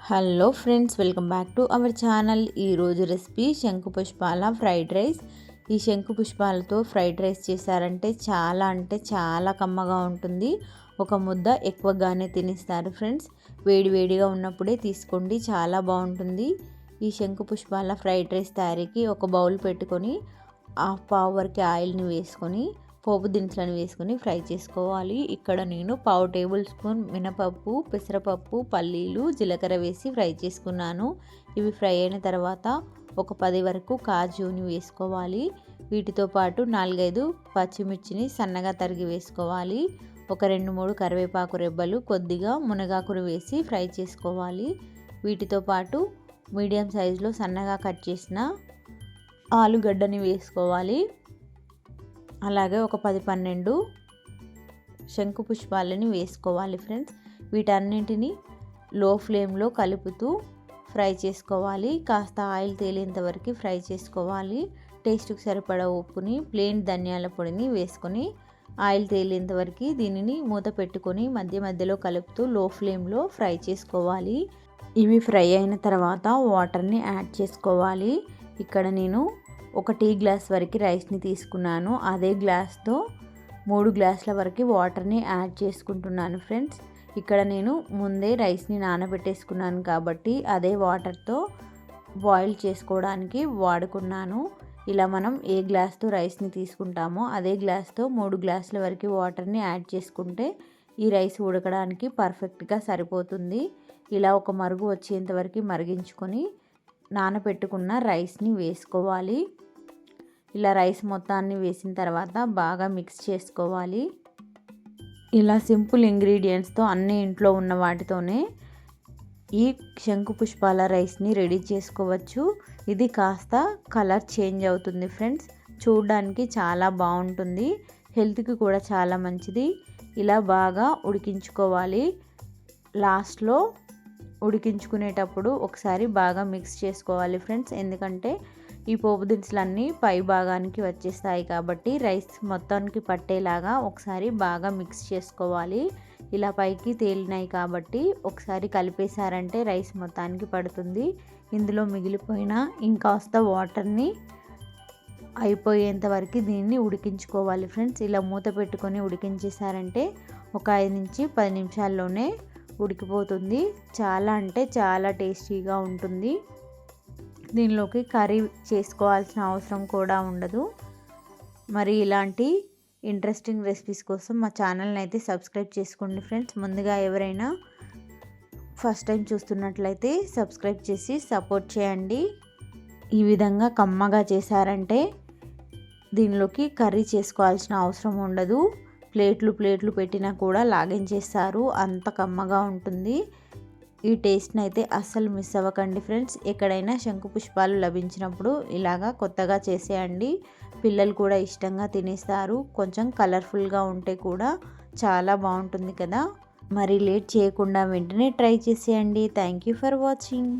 Hello friends, welcome back to our channel. ఈరోజు recipe శంకు పుష్పాల ఫ్రైడ్ రైస్. ఈ శంకు పుష్పాలతో ఫ్రైడ్ రైస్ చేశారంటే చాలా కమ్మగా ఉంటుంది. ఒక ముద్ద ఎక్కువగానే తినేస్తారు ఫ్రెండ్స్. వేడివేడిగా ఉన్నప్పుడే తీసుకోండి, చాలా బాగుంటుంది. ఈ శంకు పుష్పాల ఫ్రైడ్ రైస్ తయారీకి ఒక బౌల్ పెట్టుకొని పావు వరకు ఆయిల్ని వేసుకొని పోపు దినుసులను వేసుకొని ఫ్రై చేసుకోవాలి. ఇక్కడ నేను పావు టేబుల్ స్పూన్ మినపప్పు, పెసరపప్పు, పల్లీలు, జీలకర్ర వేసి ఫ్రై చేసుకున్నాను. ఇవి ఫ్రై అయిన తర్వాత ఒక 10 వరకు కాజుని వేసుకోవాలి. వీటితో పాటు 4-5 పచ్చిమిర్చిని సన్నగా తరిగి వేసుకోవాలి. ఒక 2-3 కరివేపాకు రెబ్బలు, కొద్దిగా మునగాకును వేసి ఫ్రై చేసుకోవాలి. వీటితో పాటు మీడియం సైజులో సన్నగా కట్ చేసిన ఆలుగడ్డని వేసుకోవాలి. అలాగే ఒక 10-12 శంకు పుష్పాలని వేసుకోవాలి ఫ్రెండ్స్. వీటన్నింటిని లో ఫ్లేమ్లో కలుపుతూ ఫ్రై చేసుకోవాలి. కాస్త ఆయిల్ తేలేంత వరకు ఫ్రై చేసుకోవాలి. టేస్ట్కి సరిపడా ఉప్పుని, ప్లెయిన్ ధనియాల పొడిని వేసుకొని ఆయిల్ తేలేంత వరకు దీనిని మూత పెట్టుకొని మధ్యలో కలుపుతూ లో ఫ్లేమ్లో ఫ్రై చేసుకోవాలి. ఇవి ఫ్రై అయిన తర్వాత వాటర్ని యాడ్ చేసుకోవాలి. ఇక్కడ నేను ఒక టీ గ్లాస్ వరకు రైస్ని తీసుకున్నాను. అదే గ్లాస్తో 3 గ్లాసుల వరకు వాటర్ని యాడ్ చేసుకుంటున్నాను ఫ్రెండ్స్. ఇక్కడ నేను ముందే రైస్ని నానబెట్టేసుకున్నాను కాబట్టి అదే వాటర్తో బాయిల్ చేసుకోవడానికి వాడుకున్నాను. ఇలా మనం ఏ గ్లాస్తో రైస్ని తీసుకుంటామో అదే గ్లాస్తో 3 గ్లాసుల వరకు వాటర్ని యాడ్ చేసుకుంటే ఈ రైస్ ఉడకడానికి పర్ఫెక్ట్గా సరిపోతుంది. ఇలా ఒక మరుగు వచ్చేంత వరకు మరిగించుకొని నానబెట్టుకున్న రైస్ని వేసుకోవాలి. ఇలా రైస్ మొత్తాన్ని వేసిన తర్వాత బాగా మిక్స్ చేసుకోవాలి. ఇలా సింపుల్ ఇంగ్రీడియంట్స్తో అన్ని ఇంట్లో ఉన్న వాటితోనే ఈ శంకు పుష్పాల రైస్ని రెడీ చేసుకోవచ్చు. ఇది కాస్త కలర్ చేంజ్ అవుతుంది ఫ్రెండ్స్. చూడడానికి చాలా బాగుంటుంది, హెల్త్కి కూడా చాలా మంచిది. ఇలా బాగా ఉడికించుకోవాలి. లాస్ట్లో ఉడికించుకునేటప్పుడు ఒకసారి బాగా మిక్స్ చేసుకోవాలి ఫ్రెండ్స్. ఎందుకంటే ఈ పోపు దినుసులన్నీ పై భాగానికి వచ్చేస్తాయి కాబట్టి రైస్ మొత్తానికి పట్టేలాగా ఒకసారి బాగా మిక్స్ చేసుకోవాలి. ఇలా పైకి తేలినాయి కాబట్టి ఒకసారి కలిపేశారంటే రైస్ మొత్తానికి పడుతుంది. ఇందులో మిగిలిపోయిన ఇంకాస్త వాటర్ని అయిపోయేంత వరకు దీన్ని ఉడికించుకోవాలి ఫ్రెండ్స్. ఇలా మూత పెట్టుకొని ఉడికించేసారంటే ఒక 5-10 నిమిషాల్లోనే ఉడికిపోతుంది. చాలా టేస్టీగా ఉంటుంది. దీనిలోకి కర్రీ చేసుకోవాల్సిన అవసరం కూడా ఉండదు. మరి ఇలాంటి ఇంట్రెస్టింగ్ రెసిపీస్ కోసం మా ఛానల్ని అయితే సబ్స్క్రైబ్ చేసుకోండి ఫ్రెండ్స్. ముందుగా ఎవరైనా ఫస్ట్ టైం చూస్తున్నట్లయితే సబ్స్క్రైబ్ చేసి సపోర్ట్ చేయండి. ఈ విధంగా కమ్మగా చేశారంటే దీనిలోకి కర్రీ చేసుకోవాల్సిన అవసరం ఉండదు. ప్లేట్లు పెట్టినా కూడా లాగించేస్తారు, అంత కమ్మగా ఉంటుంది. ఈ టేస్ట్ని అయితే అస్సలు మిస్ అవ్వకండి ఫ్రెండ్స్. ఎక్కడైనా శంకు పుష్పాలు లభించినప్పుడు ఇలాగా కొత్తగా చేసేయండి. పిల్లలు కూడా ఇష్టంగా తినేస్తారు. కొంచెం కలర్ఫుల్గా ఉంటే కూడా చాలా బాగుంటుంది కదా. మరి లేట్ చేయకుండా వెంటనే ట్రై చేసేయండి. Thank you for watching.